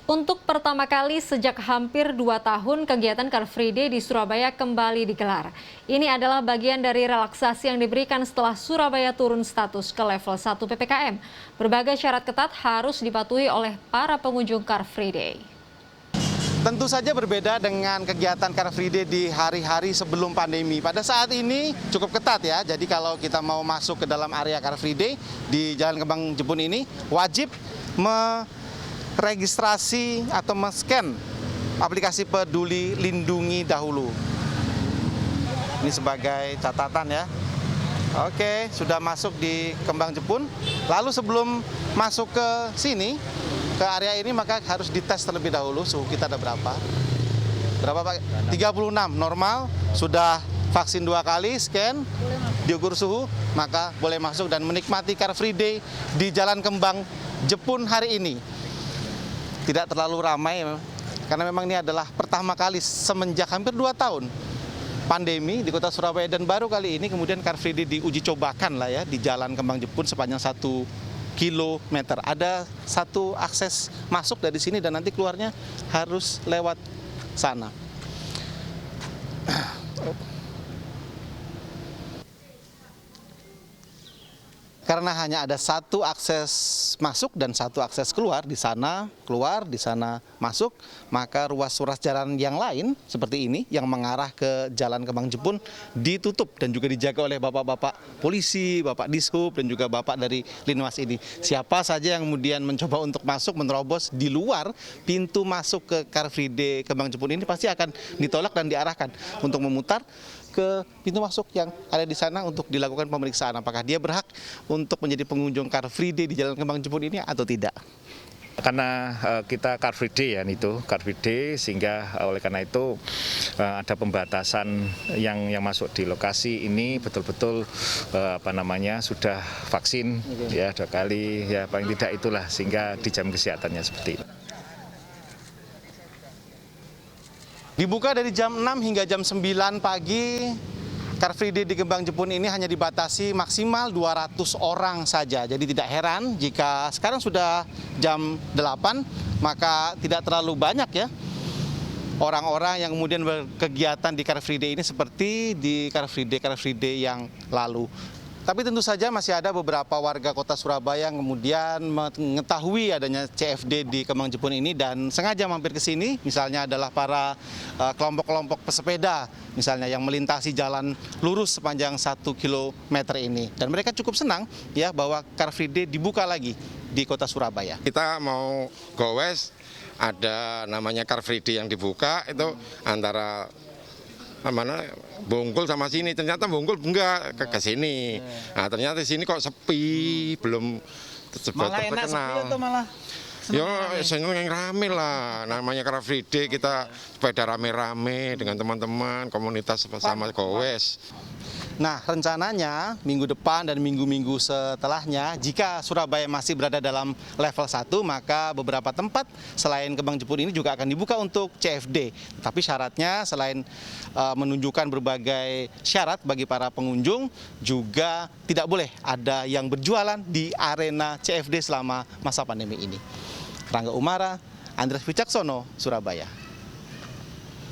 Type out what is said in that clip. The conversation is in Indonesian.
Untuk pertama kali sejak hampir 2 tahun, kegiatan Car Free Day di Surabaya kembali digelar. Ini adalah bagian dari relaksasi yang diberikan setelah Surabaya turun status ke level 1 PPKM. Berbagai syarat ketat harus dipatuhi oleh para pengunjung Car Free Day. Tentu saja berbeda dengan kegiatan Car Free Day di hari-hari sebelum pandemi. Pada saat ini cukup ketat ya, jadi kalau kita mau masuk ke dalam area Car Free Day di Jalan Kembang Jepun ini, wajib registrasi atau men-scan aplikasi Peduli Lindungi dahulu. Ini sebagai catatan ya. Oke, sudah masuk di Kembang Jepun. Lalu sebelum masuk ke sini, ke area ini, maka harus dites terlebih dahulu suhu kita ada berapa. Berapa Pak? 36 normal, sudah vaksin 2 kali, scan, diukur suhu, maka boleh masuk dan menikmati Car Free Day di Jalan Kembang Jepun hari ini. Tidak terlalu ramai, karena memang ini adalah pertama kali semenjak hampir 2 tahun pandemi di kota Surabaya, dan baru kali ini kemudian Car Free Day diuji cobakan lah ya di Jalan Kembang Jepun sepanjang 1 kilometer. Ada satu akses masuk dari sini dan nanti keluarnya harus lewat sana. Karena hanya ada satu akses masuk dan satu akses keluar, di sana keluar, di sana masuk, maka ruas-ruas jalan yang lain seperti ini yang mengarah ke Jalan Kembang Jepun ditutup dan juga dijaga oleh bapak-bapak polisi, bapak Dishub, dan juga bapak dari Linmas ini. Siapa saja yang kemudian mencoba untuk masuk, menerobos di luar pintu masuk ke Car Free Day Kembang Jepun ini pasti akan ditolak dan diarahkan untuk memutar ke pintu masuk yang ada di sana untuk dilakukan pemeriksaan apakah dia berhak untuk menjadi pengunjung Car Free Day di Jalan Kembang Jepun ini atau tidak. Karena kita Car Free Day ya, itu Car Free Day, sehingga oleh karena itu ada pembatasan yang masuk di lokasi ini betul-betul sudah vaksin ya 2 kali ya, paling tidak itulah, sehingga dijamin kesehatannya seperti itu. Dibuka dari jam 6 hingga jam 9 pagi, Car Free Day di Kembang Jepun ini hanya dibatasi maksimal 200 orang saja. Jadi tidak heran jika sekarang sudah jam 8, maka tidak terlalu banyak ya orang-orang yang kemudian berkegiatan di Car Free Day ini seperti di Car Free Day yang lalu. Tapi tentu saja masih ada beberapa warga kota Surabaya yang kemudian mengetahui adanya CFD di Kembang Jepun ini dan sengaja mampir ke sini. Misalnya adalah para kelompok-kelompok pesepeda, misalnya yang melintasi jalan lurus sepanjang 1 kilometer ini. Dan mereka cukup senang ya bahwa Car Free Day dibuka lagi di kota Surabaya. Kita mau gowes, ada namanya Car Free Day yang dibuka itu antara Bungkul sama sini, ternyata Bungkul enggak ke sini. Nah, ternyata di sini kok sepi, belum Malah enak sepi atau malah seneng yang rame lah, namanya Car Free Day, kita sepeda rame-rame dengan teman-teman, komunitas sama gowes. Nah, rencananya minggu depan dan minggu-minggu setelahnya, jika Surabaya masih berada dalam level 1, maka beberapa tempat selain Kembang Jepun ini juga akan dibuka untuk CFD. Tapi syaratnya selain menunjukkan berbagai syarat bagi para pengunjung, juga tidak boleh ada yang berjualan di arena CFD selama masa pandemi ini. Rangga Umara, Andreas Wicaksono, Surabaya.